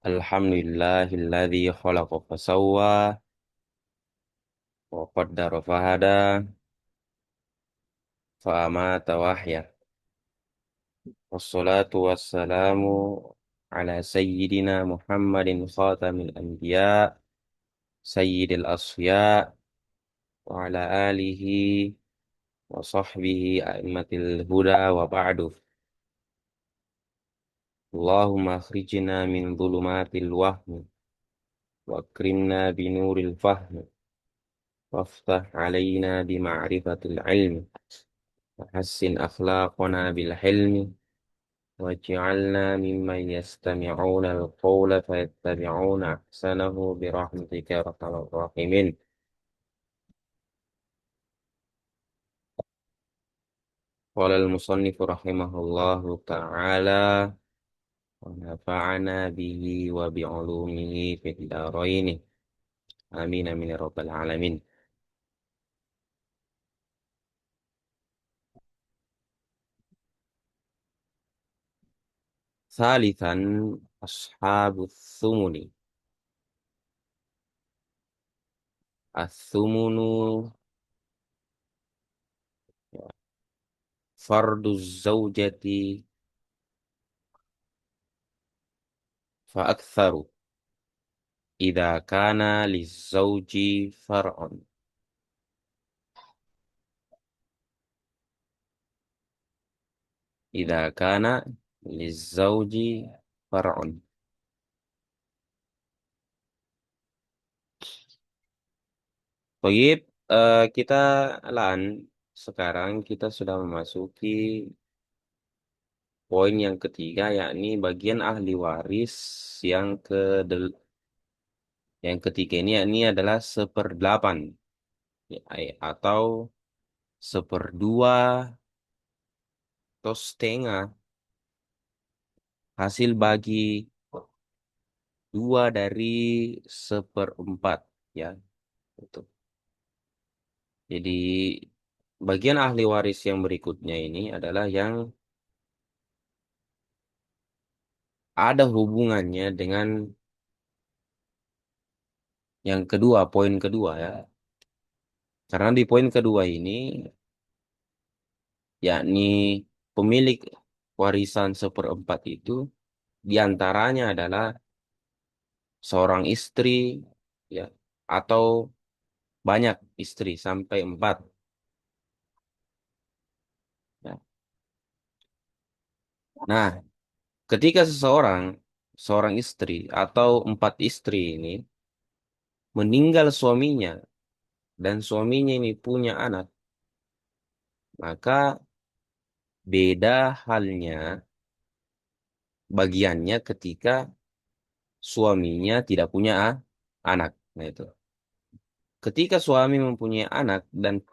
Alhamdulillahilladzi khalaqa fasawwa wa qaddara fahada fa amata wahya. Wassalatu wassalamu ala sayyidina Muhammadin khatamil anbiya sayyidil asfiya wa ala alihi wa sahbihi a'immatil huda wa ba'du. Allahumma akhrijna min dhulumatil wahmi wa akrimna binuril fahmi waftah alaina bima'rifatil ilmi wa hassin akhlaqana bil hilmi واجعلنا ممن يستمعون القول فيتبعون أحسنه برحمتك يا أرحم الراحمين. قال المصنف رحمه الله تعالى ونفعنا به وبعلومه في الدارين آمين من رب العالمين. ثالثا أصحاب الثمن. الثمن فرد الزوجة فأكثر إذا كان للزوج فرع. إذا كان للزوج فرع. Baik, kita lan sekarang kita sudah memasuki poin yang ketiga, yakni bagian ahli waris yang ke yang ketiga ini, yakni adalah seperdelapan, ya, atau seperdua atau setengah hasil bagi dua dari seperempat, ya. Itu. Jadi bagian ahli waris yang berikutnya ini adalah yang ada hubungannya dengan yang kedua, poin kedua, ya. Karena di poin kedua ini, yakni pemilik warisan seperempat itu diantaranya adalah seorang istri, ya, atau banyak istri sampai empat. Ya. Nah, ketika seorang istri atau empat istri ini meninggal suaminya dan suaminya ini punya anak, maka beda halnya bagiannya ketika suaminya tidak punya anak. Nah, itu. Ketika suami mempunyai anak dan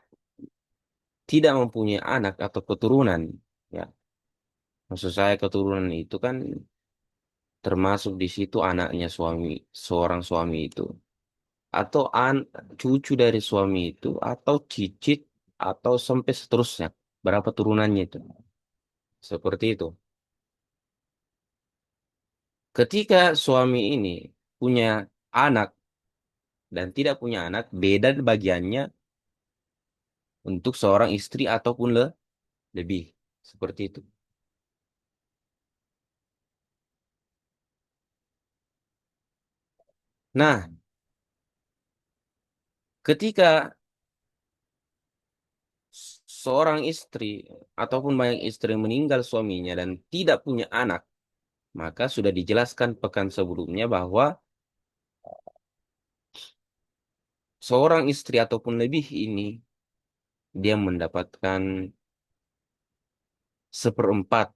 tidak mempunyai anak atau keturunan, ya, maksud saya keturunan itu kan termasuk di situ anaknya suami, seorang suami itu, atau cucu dari suami itu, atau cicit, atau sampai seterusnya, berapa turunannya itu, seperti itu. Ketika suami ini punya anak dan tidak punya anak, beda bagiannya untuk seorang istri ataupun lebih, seperti itu. Nah, ketika seorang istri ataupun banyak istri meninggal suaminya dan tidak punya anak, maka sudah dijelaskan pekan sebelumnya bahwa seorang istri ataupun lebih ini dia mendapatkan seperempat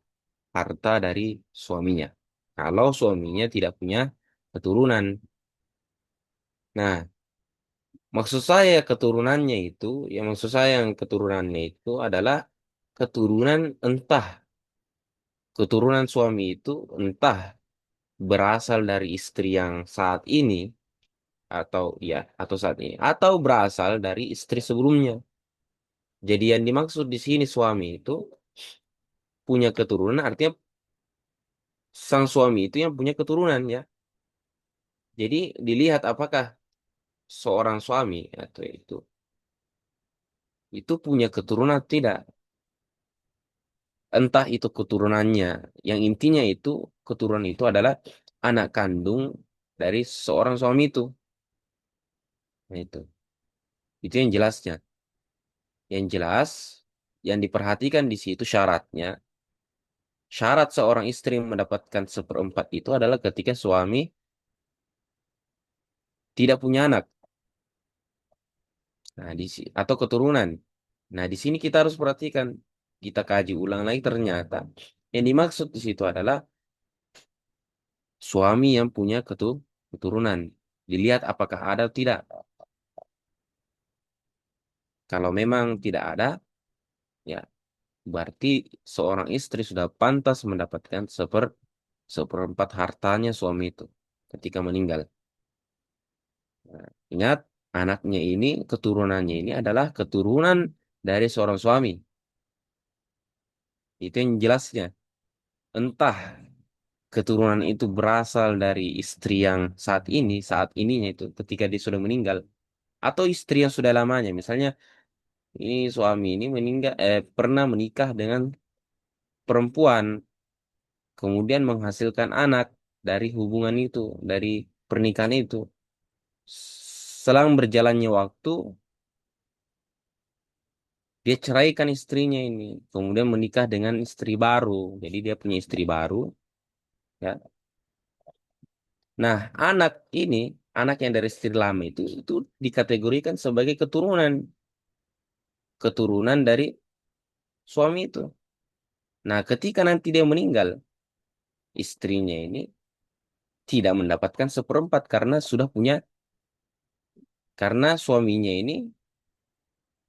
harta dari suaminya. Kalau suaminya tidak punya keturunan. Nah, maksud saya keturunannya itu, ya maksud saya yang keturunannya itu adalah keturunan entah keturunan suami itu entah berasal dari istri yang saat ini atau ya atau saat ini atau berasal dari istri sebelumnya. Jadi yang dimaksud di sini suami itu punya keturunan artinya sang suami itu yang punya keturunan ya. Jadi dilihat apakah seorang suami atau itu punya keturunan atau tidak. Entah itu keturunannya, yang intinya itu keturunan itu adalah anak kandung dari seorang suami itu. Nah, itu yang jelasnya. Yang jelas, yang diperhatikan di situ syaratnya, syarat seorang istri mendapatkan seperempat itu adalah ketika suami tidak punya anak, nah atau keturunan. Nah, di sini kita harus perhatikan, kita kaji ulang lagi ternyata yang dimaksud di situ adalah suami yang punya keturunan. Dilihat apakah ada atau tidak. Kalau memang tidak ada, ya berarti seorang istri sudah pantas mendapatkan seperempat hartanya suami itu ketika meninggal. Nah, ingat, anaknya ini, keturunannya ini adalah keturunan dari seorang suami. Itu yang jelasnya. Entah keturunan itu berasal dari istri yang saat ininya itu, ketika dia sudah meninggal, atau istri yang sudah lamanya. Misalnya, ini suami ini pernah menikah dengan perempuan, kemudian menghasilkan anak dari hubungan itu, dari pernikahan itu. Selang berjalannya waktu, dia ceraikan istrinya ini, kemudian menikah dengan istri baru. Jadi dia punya istri baru, ya. Nah, anak ini, anak yang dari istri lama itu dikategorikan sebagai keturunan dari suami itu. Nah, ketika nanti dia meninggal, istrinya ini tidak mendapatkan seperempat karena suaminya ini,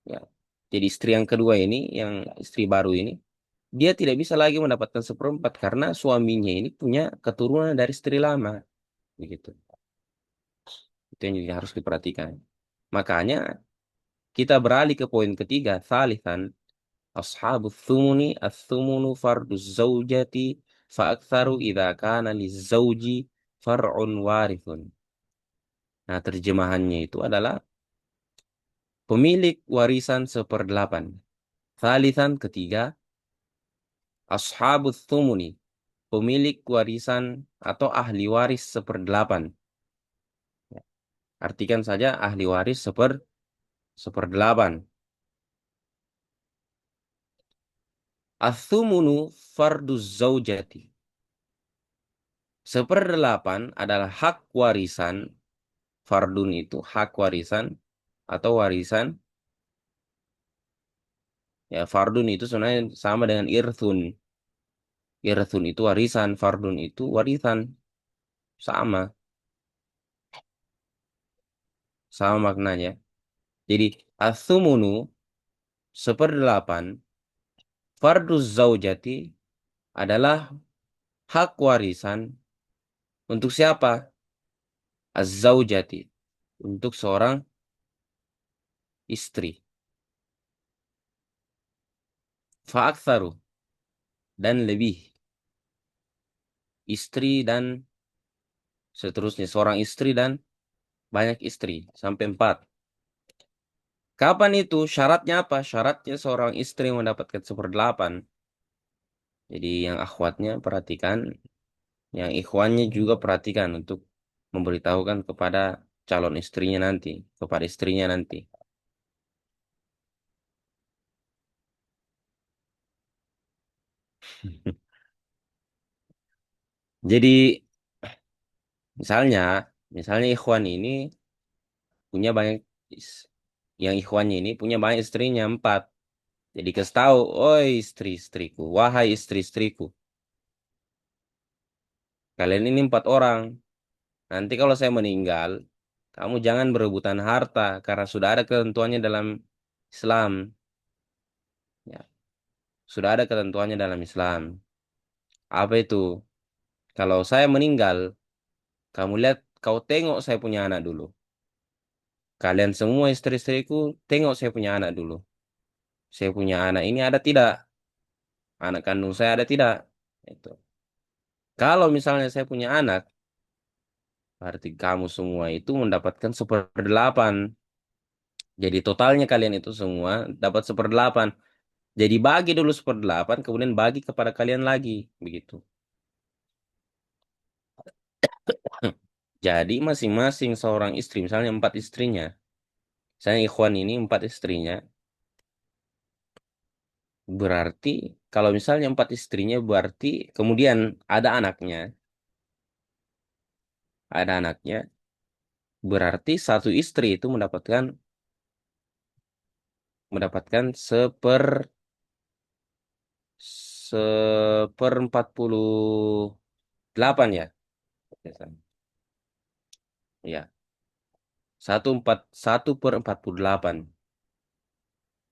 ya, jadi istri yang kedua ini, yang istri baru ini, dia tidak bisa lagi mendapatkan seperempat karena suaminya ini punya keturunan dari istri lama, begitu. Itu yang juga harus diperhatikan. Makanya kita beralih ke poin ketiga, thalithan, ashabul thumuni ats-thumunu farduz zaujati fa aktsaru idza kana lizauji far'un warithun. Nah, terjemahannya itu adalah pemilik warisan seperdelapan. Thalithan ketiga, ashabul thumuni, pemilik warisan atau ahli waris seperdelapan. Ya, artikan saja ahli waris seperdelapan. Athumunu farduz zaujati. Seperdelapan adalah hak warisan. Fardun itu hak warisan atau warisan. Ya, fardun itu sebenarnya sama dengan irthun. Irthun itu warisan, fardun itu warisan. Sama, sama maknanya. Jadi, athumunu seperdelapan, farduz zaujati adalah hak warisan untuk siapa? Az-zaujati. Untuk seorang istri. Fa'aktsaru. Dan lebih. Istri dan seterusnya. Seorang istri dan banyak istri. Sampai empat. Kapan itu? Syaratnya apa? Syaratnya seorang istri mendapatkan seperdelapan. Jadi yang akhwatnya perhatikan. Yang ikhwannya juga perhatikan untuk memberitahukan kepada calon istrinya nanti. Kepada istrinya nanti. Jadi misalnya, misalnya ikhwan ini punya banyak, is- yang ikhwannya ini punya banyak istrinya empat. Jadi kasih tahu, oh istri-istriku, wahai istri-istriku, kalian ini empat orang. Nanti kalau saya meninggal, kamu jangan berebutan harta karena sudah ada ketentuannya dalam Islam. Ya, sudah ada ketentuannya dalam Islam. Apa itu? Kalau saya meninggal, kamu lihat, kau tengok saya punya anak dulu. Kalian semua istri-istriku, tengok saya punya anak dulu. Saya punya anak ini ada tidak? Anak kandung saya ada tidak? Itu. Kalau misalnya saya punya anak, berarti kamu semua itu mendapatkan seperdelapan. Jadi totalnya kalian itu semua dapat seperdelapan. Jadi bagi dulu seperdelapan, kemudian bagi kepada kalian lagi, begitu. Jadi masing-masing seorang istri, misalnya empat istrinya, saya Ikhwan ini empat istrinya, berarti kalau misalnya empat istrinya, berarti kemudian ada anaknya, ada anaknya, berarti satu istri itu mendapatkan seper 48 ya, biasanya. Ya, 1/48.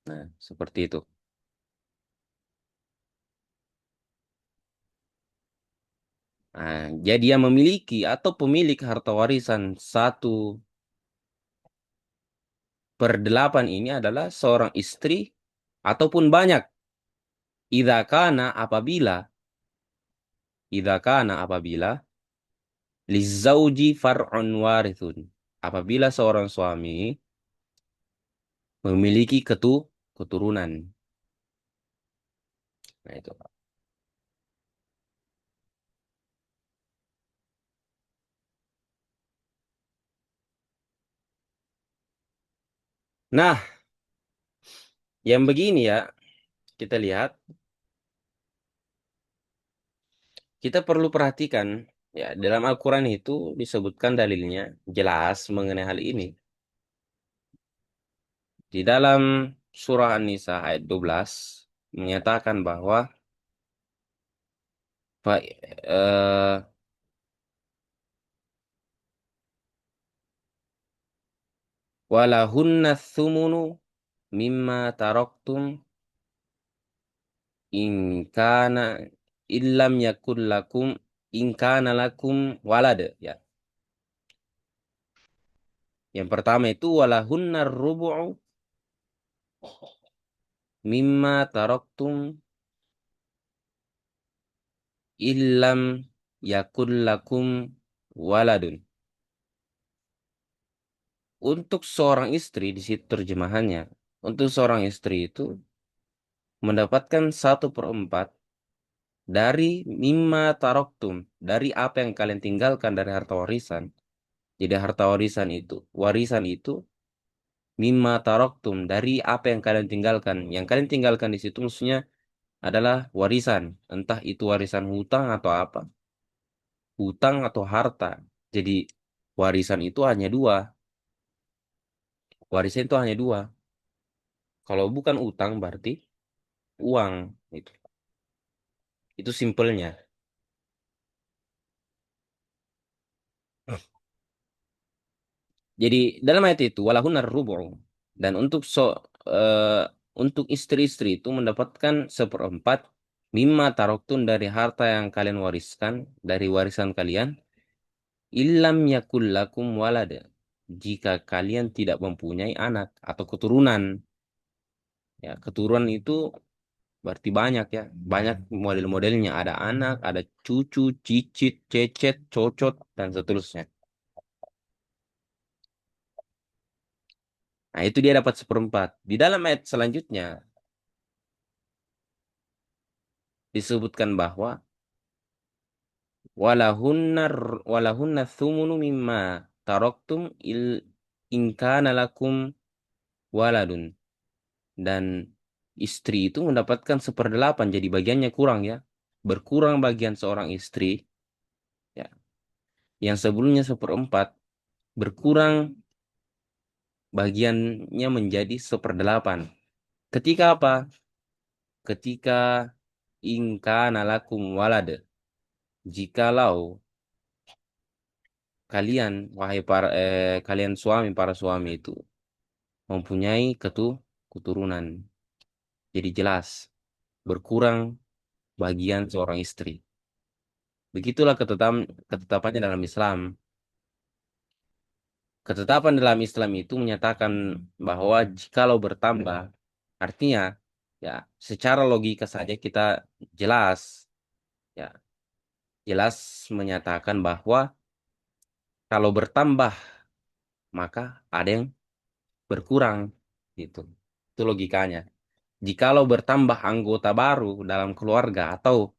Nah, seperti itu. Nah, jadi yang memiliki atau pemilik harta warisan 1/8 ini adalah seorang istri ataupun banyak. Idza kana apabila lizauji far'un warithun. Apabila seorang suami memiliki keturunan. Nah, itu. Nah, yang begini ya, kita lihat, kita perlu perhatikan ya, dalam Al-Qur'an itu disebutkan dalilnya jelas mengenai hal ini. Di dalam surah An-Nisa ayat 12 menyatakan bahwa fa, walahunna thumunu mimma taraktum in kana illam yakul lakum in kana lakum walad ya. Yang pertama itu walahunna rubu'u mimma taraktum illam yakul lakum waladun. Untuk seorang istri di situ terjemahannya, untuk seorang istri itu mendapatkan 1/4 dari mimma taroktum, dari apa yang kalian tinggalkan dari harta warisan. Jadi harta warisan itu mimma taroktum, dari apa yang kalian tinggalkan. Yang kalian tinggalkan di situ maksudnya adalah warisan, entah itu warisan hutang atau apa, hutang atau harta. Jadi warisan itu hanya dua, warisan itu hanya dua. Kalau bukan utang berarti uang. Itu simpelnya. Jadi dalam ayat itu walahun rubu, dan eh, untuk istri-istri itu mendapatkan seperempat mimma taroktun dari harta yang kalian wariskan dari warisan kalian, illam yakul lakum walada, jika kalian tidak mempunyai anak atau keturunan. Ya, keturunan itu berarti banyak ya, banyak model-modelnya, ada anak, ada cucu, cicit, cecet, cocot, dan seterusnya. Nah, itu dia dapat seperempat. Di dalam ayat selanjutnya disebutkan bahwa walahunna thumunu mimma taraktum in kana lakum waladun, dan istri itu mendapatkan 1/8, jadi bagiannya kurang ya, berkurang bagian seorang istri ya, yang sebelumnya 1/4 berkurang bagiannya menjadi 1/8. Ketika apa? Ketika in kana lakum walad, jikalau kalian suami, para suami itu mempunyai keturunan. Jadi jelas berkurang bagian seorang istri. Begitulah ketetapannya dalam Islam. Ketetapan dalam Islam itu menyatakan bahwa jikalau bertambah, artinya ya secara logika saja kita jelas ya, jelas menyatakan bahwa kalau bertambah maka ada yang berkurang gitu. Itu logikanya. Jikalau bertambah anggota baru dalam keluarga atau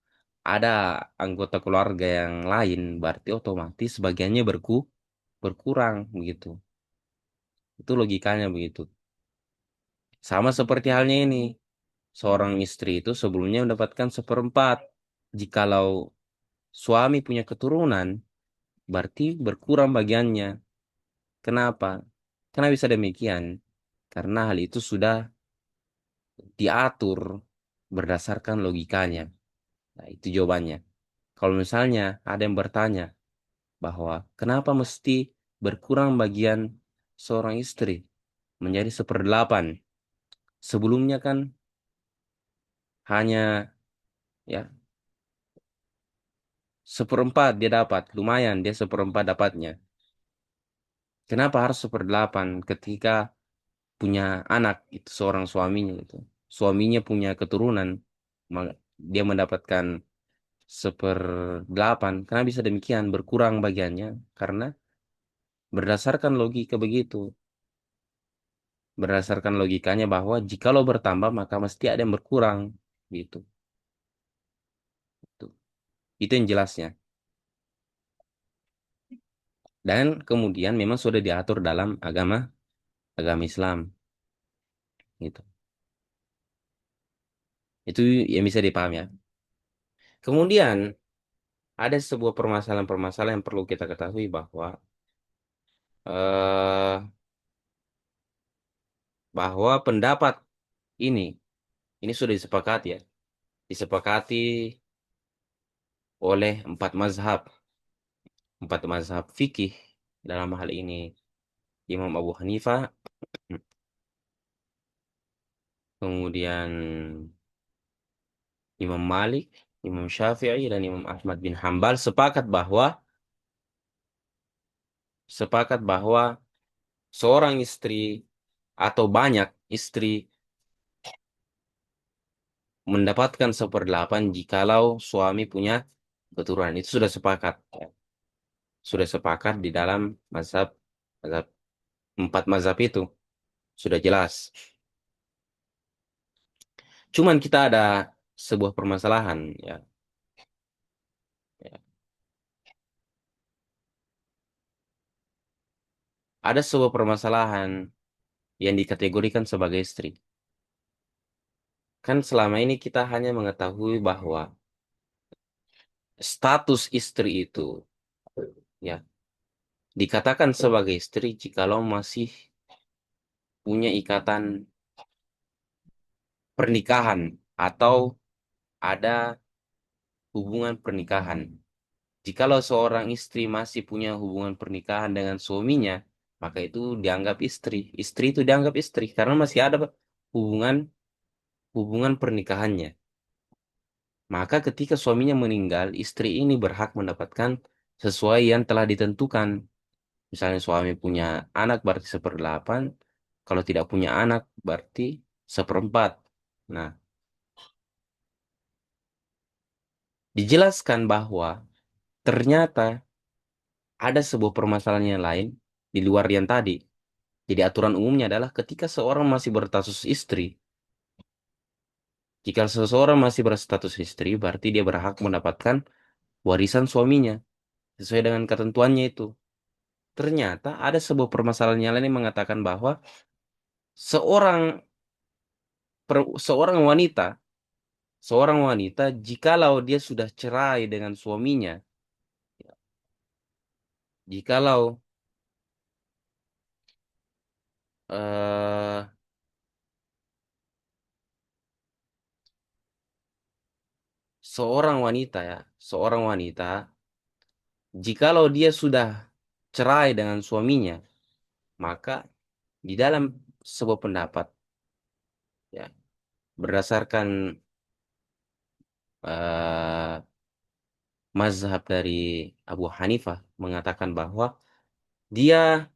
ada anggota keluarga yang lain, berarti otomatis bagiannya berkurang begitu. Itu logikanya begitu. Sama seperti halnya ini. Seorang istri itu sebelumnya mendapatkan seperempat. Jikalau suami punya keturunan, berarti berkurang bagiannya. Kenapa? Karena bisa demikian. Karena hal itu sudah diatur berdasarkan logikanya. Nah, itu jawabannya. Kalau misalnya ada yang bertanya bahwa kenapa mesti berkurang bagian seorang istri menjadi seperdelapan? Sebelumnya kan hanya ya seperempat dia dapat, lumayan dia seperempat dapatnya. Kenapa harus seperdelapan ketika punya anak itu seorang suaminya itu? Suaminya punya keturunan, dia mendapatkan seperdelapan. Karena bisa demikian berkurang bagiannya karena berdasarkan logika begitu. Berdasarkan logikanya bahwa jikalau bertambah maka mesti ada yang berkurang gitu. Itu, itu yang jelasnya. Dan kemudian memang sudah diatur dalam agama agama Islam gitu. Itu yang bisa dipahami ya. Kemudian ada sebuah permasalahan-permasalahan yang perlu kita ketahui bahwa eh bahwa pendapat ini ini sudah disepakati ya, disepakati oleh empat mazhab fikih dalam hal ini Imam Abu Hanifah, kemudian Imam Malik, Imam Syafi'i dan Imam Ahmad bin Hambal sepakat bahwa seorang istri atau banyak istri mendapatkan seperdelapan jikalau suami punya keturunan. Itu sudah sepakat. Ya. Sudah sepakat di dalam mazhab, mazhab empat mazhab itu. Sudah jelas. Cuman kita ada sebuah permasalahan. Ya. Ya. Ada sebuah permasalahan yang dikategorikan sebagai istri. Kan selama ini kita hanya mengetahui bahwa status istri itu ya dikatakan sebagai istri jikalau masih punya ikatan pernikahan atau ada hubungan pernikahan. Jikalau seorang istri masih punya hubungan pernikahan dengan suaminya, maka itu dianggap istri. Istri itu dianggap istri karena masih ada hubungan hubungan pernikahannya. Maka ketika suaminya meninggal, istri ini berhak mendapatkan sesuai yang telah ditentukan. Misalnya suami punya anak berarti seperdelapan, kalau tidak punya anak berarti seperempat. Nah, dijelaskan bahwa ternyata ada sebuah permasalahan yang lain di luar yang tadi. Jadi aturan umumnya adalah ketika seorang masih berstatus istri, jika seseorang masih berstatus istri, berarti dia berhak mendapatkan warisan suaminya sesuai dengan ketentuannya itu. Ternyata ada sebuah permasalahan yang lain yang mengatakan bahwa seorang seorang wanita, jikalau dia sudah cerai dengan suaminya, jikalau eh, seorang wanita ya, seorang wanita, jikalau dia sudah cerai dengan suaminya, maka di dalam sebuah pendapat ya berdasarkan eh, mazhab dari Abu Hanifah mengatakan bahwa dia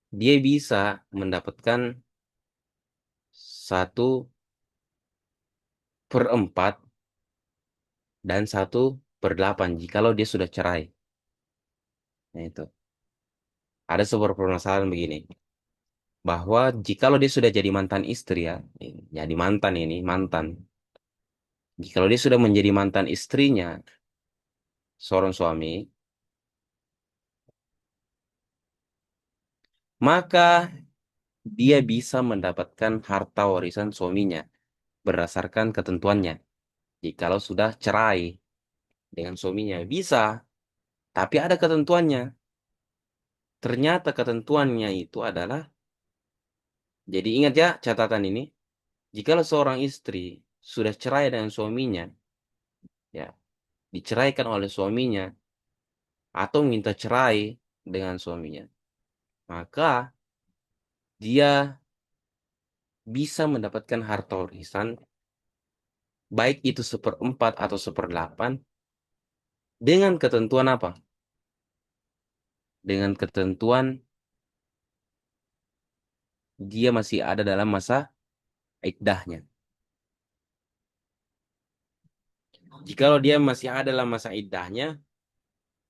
dia bisa mendapatkan satu per 4 dan 1/8 jikalau dia sudah cerai. Nah, itu. Ada sebuah permasalahan begini, bahwa jikalau dia sudah jadi mantan istri ya, jadi mantan ini, mantan. Jikalau dia sudah menjadi mantan istrinya, seorang suami, maka dia bisa mendapatkan harta warisan suaminya berdasarkan ketentuannya. Jikalau sudah cerai dengan suaminya, bisa, tapi ada ketentuannya. Ternyata ketentuannya itu adalah, jadi ingat ya catatan ini, jikalau seorang istri sudah cerai dengan suaminya, ya, diceraikan oleh suaminya atau minta cerai dengan suaminya, maka dia bisa mendapatkan harta warisan, baik itu 1/4 atau 1/8, dengan ketentuan apa? Dengan ketentuan dia masih ada dalam masa iddahnya. Jikalau dia masih ada dalam masa iddahnya,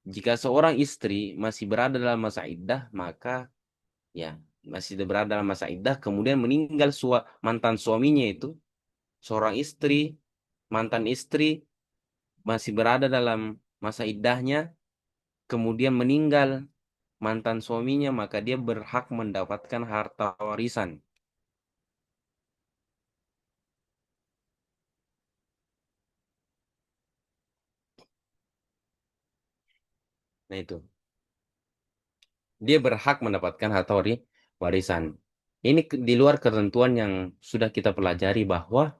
jika seorang istri masih berada dalam masa iddah, maka ya masih berada dalam masa iddah, kemudian meninggal mantan suaminya itu, seorang istri, mantan istri masih berada dalam masa iddahnya, kemudian meninggal mantan suaminya, maka dia berhak mendapatkan harta warisan. Nah itu, dia berhak mendapatkan harta warisan. Ini di luar ketentuan yang sudah kita pelajari bahwa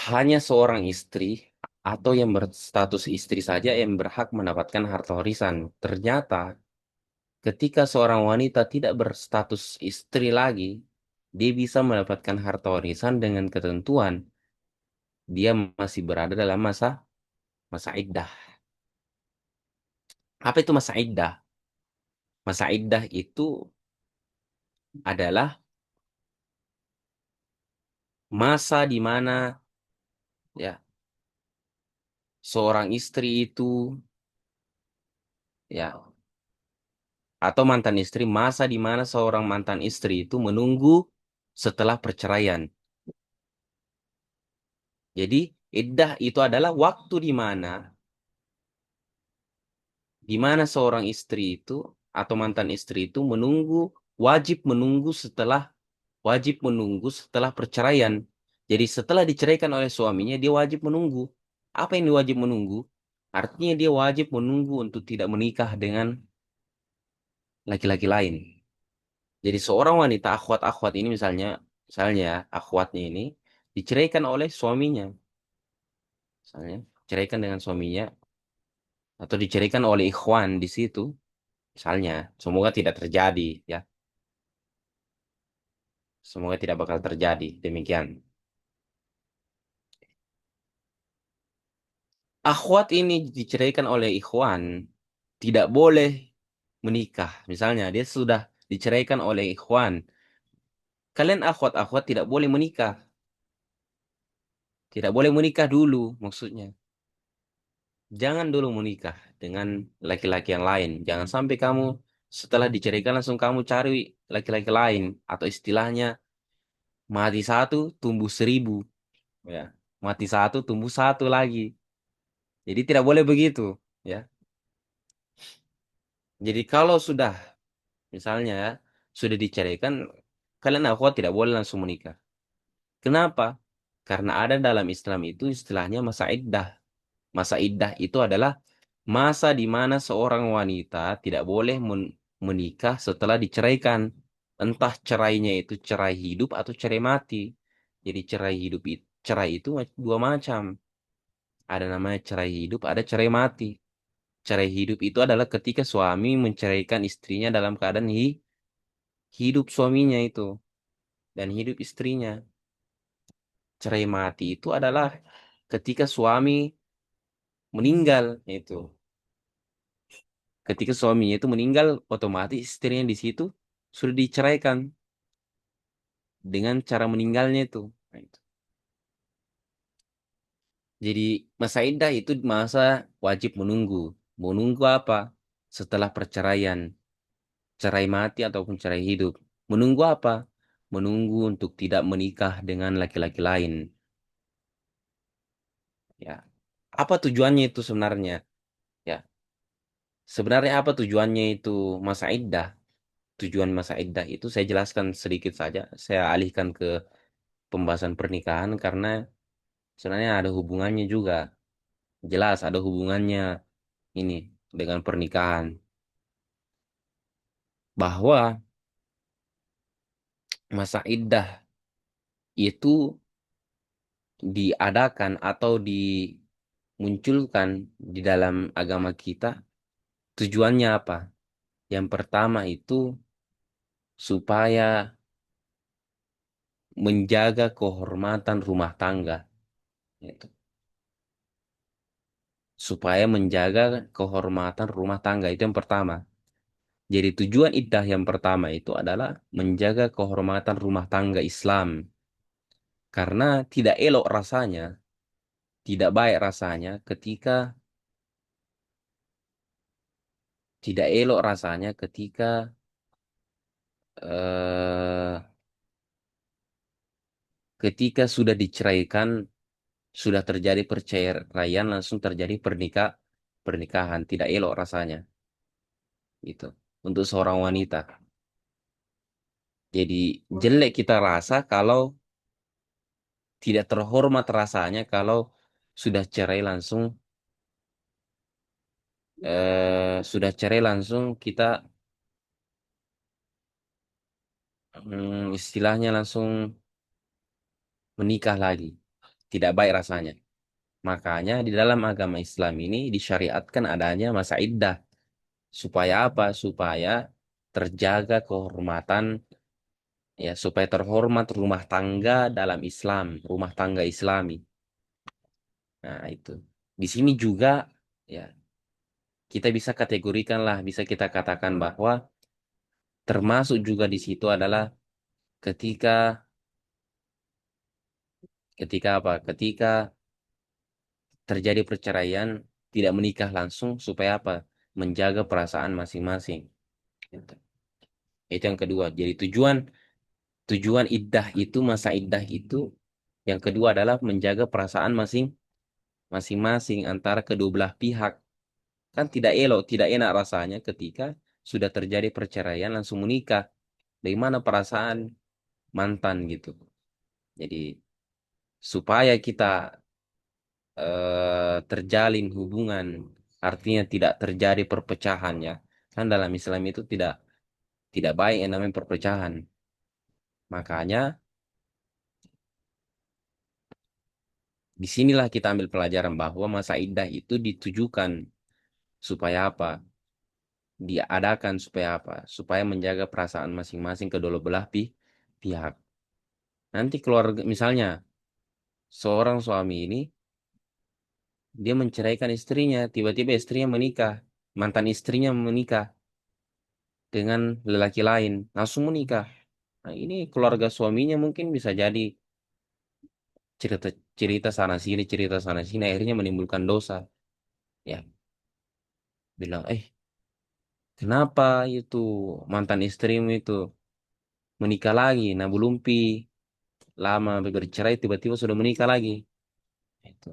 hanya seorang istri atau yang berstatus istri saja yang berhak mendapatkan harta warisan. Ternyata ketika seorang wanita tidak berstatus istri lagi, dia bisa mendapatkan harta warisan dengan ketentuan dia masih berada dalam masa masa iddah. Apa itu masa iddah? Masa iddah itu adalah masa di mana ya seorang istri itu ya atau mantan istri, masa di mana seorang mantan istri itu menunggu setelah perceraian. Jadi iddah itu adalah waktu di mana seorang istri itu atau mantan istri itu wajib menunggu setelah wajib menunggu setelah perceraian. Jadi setelah diceraikan oleh suaminya, dia wajib menunggu. Apa yang dia wajib menunggu? Artinya dia wajib menunggu untuk tidak menikah dengan laki-laki lain. Jadi seorang wanita akhwat-akhwat ini misalnya akhwatnya ini diceraikan oleh suaminya, misalnya ceraikan dengan suaminya atau diceraikan oleh ikhwan di situ, misalnya, semoga tidak terjadi ya, semoga tidak bakal terjadi demikian. Akhwat ini diceraikan oleh ikhwan, tidak boleh menikah. Misalnya dia sudah diceraikan oleh ikhwan, kalian akhwat-akhwat tidak boleh menikah, tidak boleh menikah dulu maksudnya. Jangan dulu menikah dengan laki-laki yang lain. Jangan sampai kamu setelah diceraikan langsung kamu cari laki-laki lain. Atau istilahnya mati satu tumbuh 1.000. Ya. Mati satu tumbuh satu lagi. Jadi tidak boleh begitu. Ya. Jadi kalau sudah misalnya ya, sudah diceraikan, kalian akhwat tidak boleh langsung menikah. Kenapa? Karena ada dalam Islam itu istilahnya masa iddah. Masa iddah itu adalah masa di mana seorang wanita tidak boleh menikah setelah diceraikan. Entah cerainya itu cerai hidup atau cerai mati. Jadi cerai itu dua macam. Ada namanya cerai hidup, ada cerai mati. Cerai hidup itu adalah ketika suami menceraikan istrinya dalam keadaan hidup suaminya itu dan hidup istrinya. Cerai mati itu adalah ketika suami meninggal itu. Ketika suaminya itu meninggal, otomatis istrinya di situ sudah diceraikan dengan cara meninggalnya itu. Nah, itu. Jadi masa iddah itu masa wajib menunggu. Menunggu apa? Setelah perceraian, cerai mati ataupun cerai hidup. Menunggu apa? Menunggu untuk tidak menikah dengan laki-laki lain. Ya. Apa tujuannya itu sebenarnya? Ya. Sebenarnya apa tujuannya itu masa iddah? Tujuan masa iddah itu saya jelaskan sedikit saja. Saya alihkan ke pembahasan pernikahan karena sebenarnya ada hubungannya juga. Jelas ada hubungannya ini dengan pernikahan. Bahwa masa iddah itu diadakan atau dimunculkan di dalam agama kita, tujuannya apa? Yang pertama itu supaya menjaga kehormatan rumah tangga. Itu. Supaya menjaga kehormatan rumah tangga itu yang pertama. Jadi tujuan iddah yang pertama itu adalah menjaga kehormatan rumah tangga Islam. Karena tidak elok rasanya, tidak baik rasanya tidak elok rasanya eh, ketika sudah diceraikan, sudah terjadi perceraian, langsung terjadi pernikahan. Tidak elok rasanya, gitu. Untuk seorang wanita. Jadi jelek kita rasa kalau tidak terhormat rasanya kalau sudah cerai langsung kita istilahnya langsung menikah lagi. Tidak baik rasanya. Makanya di dalam agama Islam ini disyariatkan adanya masa iddah. Supaya apa? Supaya terjaga kehormatan, ya, supaya terhormat rumah tangga dalam Islam, rumah tangga Islami. Nah, itu. Di sini juga ya kita bisa kategorikan lah, bisa kita katakan bahwa termasuk juga di situ adalah ketika ketika apa? Ketika terjadi perceraian tidak menikah langsung supaya apa? Menjaga perasaan masing-masing. Gitu. Itu yang kedua. Jadi tujuan tujuan iddah itu masa iddah itu yang kedua adalah menjaga perasaan masing-masing antara kedua belah pihak. Kan tidak elok, tidak enak rasanya ketika sudah terjadi perceraian langsung menikah. Dari mana perasaan mantan gitu. Jadi supaya kita terjalin hubungan, artinya tidak terjadi perpecahan ya. Kan dalam Islam itu tidak baik yang namanya perpecahan. Makanya disinilah kita ambil pelajaran bahwa masa iddah itu ditujukan supaya apa? Diadakan supaya apa? Supaya menjaga perasaan masing-masing kedua belah pihak. Nanti keluarga misalnya seorang suami ini dia menceraikan istrinya, tiba-tiba istrinya menikah, mantan istrinya menikah dengan lelaki lain, langsung menikah. Nah, ini keluarga suaminya mungkin bisa jadi cerita cerita sana sini akhirnya menimbulkan dosa. Ya, bilang, kenapa itu mantan istrimu itu menikah lagi? Nah, belum lama bercerai tiba-tiba sudah menikah lagi. Itu.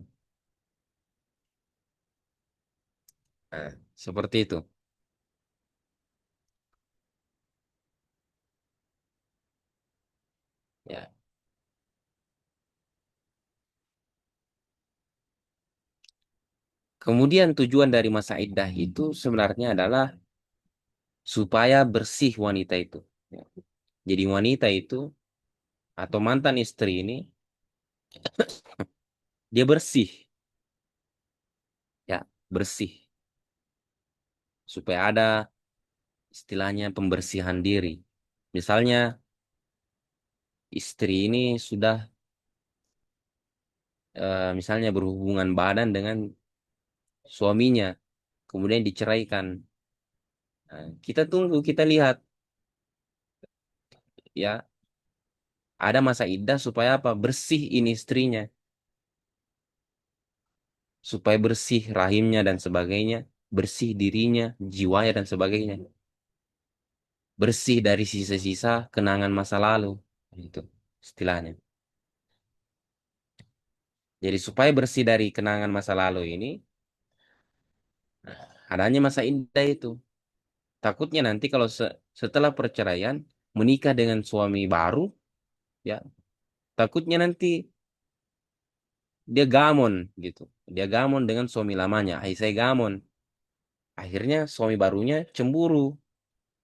Nah, seperti itu. Ya. Kemudian tujuan dari masa iddah itu sebenarnya adalah supaya bersih wanita itu. Ya. Jadi wanita itu atau mantan istri ini dia bersih, ya, bersih supaya ada istilahnya pembersihan diri. Misalnya istri ini sudah misalnya berhubungan badan dengan suaminya, kemudian diceraikan. Nah, kita tunggu, kita lihat ya, ada masa iddah supaya apa? Bersih ini istrinya. supaya bersih rahimnya dan sebagainya, bersih dirinya, jiwanya dan sebagainya, bersih dari sisa-sisa kenangan masa lalu. Itu istilahnya. Jadi supaya bersih dari kenangan masa lalu ini, adanya masa indah itu. Takutnya nanti kalau setelah perceraian menikah dengan suami baru, ya takutnya nanti dia gamon gitu. Dia gamon dengan suami lamanya. Hai saya gamon. Akhirnya suami barunya cemburu.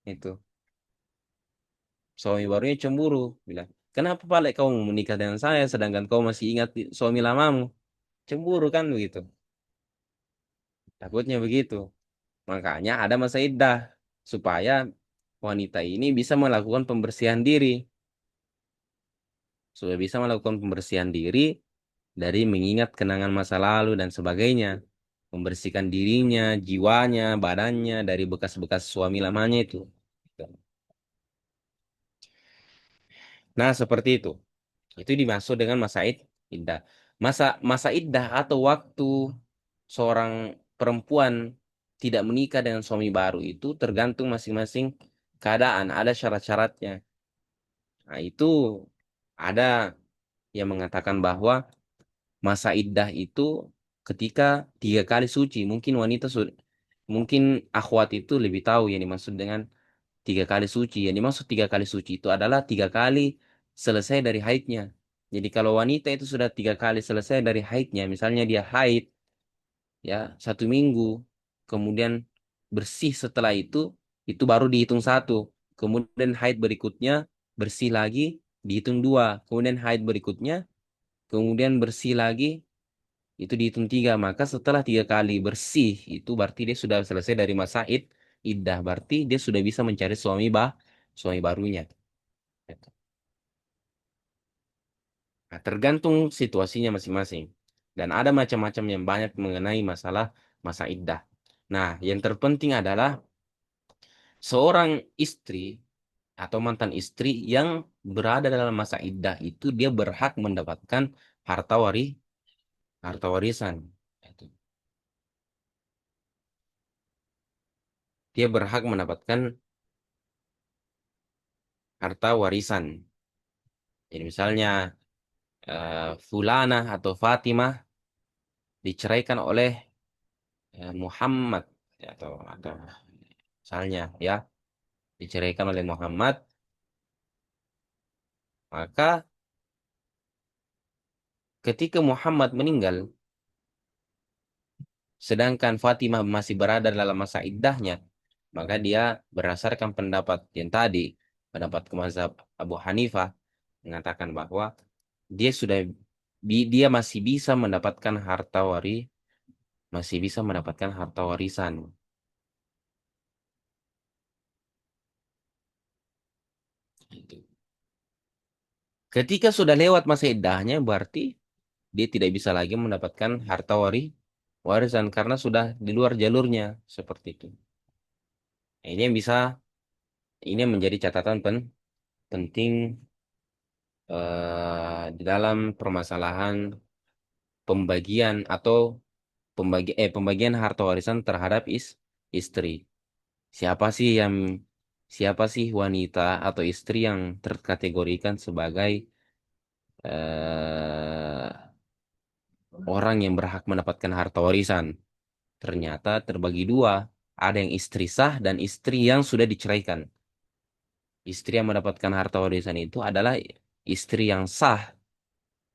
Itu suami barunya cemburu. Bilang, kenapa Pak kau mau menikah dengan saya sedangkan kau masih ingat suami lamamu? Cemburu kan begitu. Takutnya begitu. Makanya ada masa iddah supaya wanita ini bisa melakukan pembersihan diri. Supaya bisa melakukan pembersihan diri dari mengingat kenangan masa lalu dan sebagainya. Membersihkan dirinya, jiwanya, badannya dari bekas-bekas suami lamanya itu. Nah, seperti itu. Itu dimaksud dengan masa iddah. Masa masa iddah atau waktu seorang perempuan tidak menikah dengan suami baru itu tergantung masing-masing keadaan, ada syarat-syaratnya. Nah, itu ada yang mengatakan bahwa masa iddah itu ketika 3 kali suci. Mungkin wanita mungkin akhwat itu lebih tahu yang dimaksud dengan 3 kali suci. Yang dimaksud 3 kali suci itu adalah 3 kali selesai dari haidnya. Jadi kalau wanita itu sudah 3 kali selesai dari haidnya, misalnya dia haid ya 1 minggu, kemudian bersih setelah itu baru dihitung satu. Kemudian haid berikutnya bersih lagi, dihitung dua. Kemudian haid berikutnya, kemudian bersih lagi, itu dihitung tiga. Maka setelah 3 kali bersih, itu berarti dia sudah selesai dari masa iddah. Berarti dia sudah bisa mencari suami barunya. Nah, tergantung situasinya masing-masing. Dan ada macam-macam yang banyak mengenai masalah masa iddah. Nah, yang terpenting adalah seorang istri atau mantan istri yang berada dalam masa iddah itu dia berhak mendapatkan harta harta warisan. Itu. Dia berhak mendapatkan harta warisan. Jadi misalnya Fulanah atau Fatimah diceraikan oleh Muhammad ya, atau misalnya ya diceraikan oleh Muhammad, maka ketika Muhammad meninggal, sedangkan Fatimah masih berada dalam masa iddahnya, maka dia berdasarkan pendapat yang tadi, pendapat ke mazhab Abu Hanifah, mengatakan bahwa dia sudah dia masih bisa mendapatkan masih bisa mendapatkan harta warisan. Itu. Ketika sudah lewat masa iddahnya, berarti dia tidak bisa lagi mendapatkan harta warisan karena sudah di luar jalurnya seperti itu. Nah, ini yang menjadi catatan penting di dalam permasalahan pembagian atau pembagian harta warisan terhadap istri. Siapa sih yang siapa sih wanita atau istri yang terkategorikan sebagai eh, orang yang berhak mendapatkan harta warisan? Ternyata terbagi dua. Ada yang istri sah dan istri yang sudah diceraikan. Istri yang mendapatkan harta warisan itu adalah istri yang sah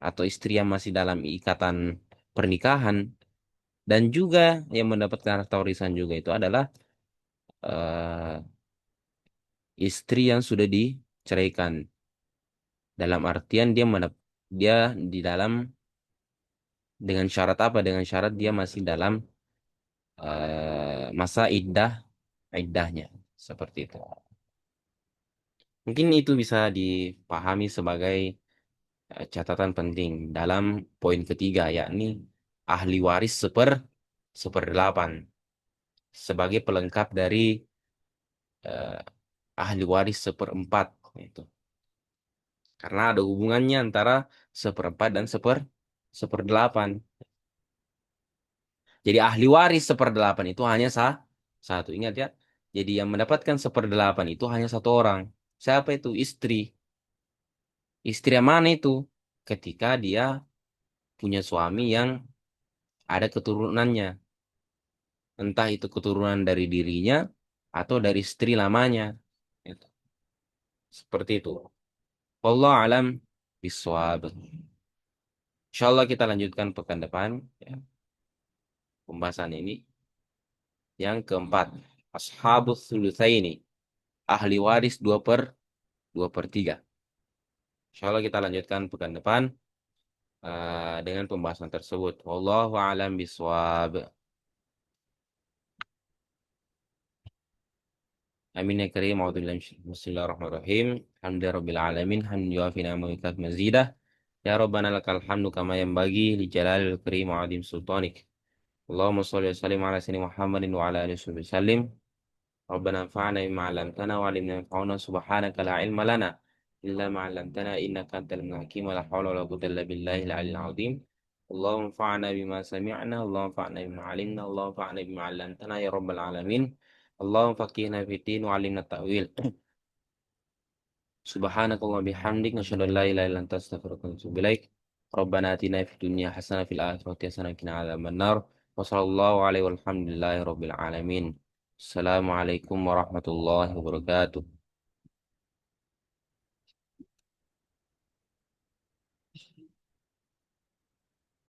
atau istri yang masih dalam ikatan pernikahan, dan juga yang mendapatkan harta warisan juga itu adalah eh, istri yang sudah diceraikan, dalam artian dia di dalam dengan syarat apa, dengan syarat dia masih dalam masa iddahnya seperti itu. Mungkin itu bisa dipahami sebagai catatan penting dalam poin ketiga, yakni ahli waris seperdelapan sebagai pelengkap dari eh, ahli waris seperempat itu. Karena ada hubungannya antara seperempat dan seperdelapan. Jadi ahli waris seperdelapan itu hanya satu. Ingat ya. Jadi yang mendapatkan seperdelapan itu hanya satu orang. Siapa itu? Istri. Istri yang mana itu? Ketika dia punya suami yang ada keturunannya. Entah itu keturunan dari dirinya atau dari istri lamanya. Itu. Seperti itu. Wallahu alam biswab. Insyaallah kita lanjutkan pekan depan ya, pembahasan ini. Yang keempat, ashabus sulusaini, ahli waris 2/3. Insyaallah kita lanjutkan pekan depan dengan pembahasan tersebut. Wallahu alam biswab. Amin ya karim. Bismillahirrahmanirrahim. Alhamdulillahirabbil alamin. Hamdan yuafi ni'amahu wa yukafi mazidah. Ya Rabbana lakal hamdu kama yanbaghi li jalalil karim wa adim sultanik. Allahumma shalli wa sallim ala sayyidina Muhammadin wa ala alihi wa sallim. ربنا انفعنا بما علمتنا وعلمنا ينفعنا سبحانك لا علم لنا إلا ما علمتنا إنك أنت العليم الحكيم ولا حول ولا قوة إلا بالله العلي العظيم اللهم انفعنا بما سمعنا اللهم انفعنا بما علمنا اللهم انفعنا بما علمتنا يا رب العالمين اللهم فقهنا في الدين وعلمنا التأويل سبحانك اللهم بحمدك نشهد أن لا إله إلا أنت أستغفرك ونتوب إليك ربنا آتنا في الدنيا حسنة في الآخرة حسنة وقنا عذاب النار وصلى الله عليه والحمد لله رب العالمين السلام عليكم ورحمة الله وبركاته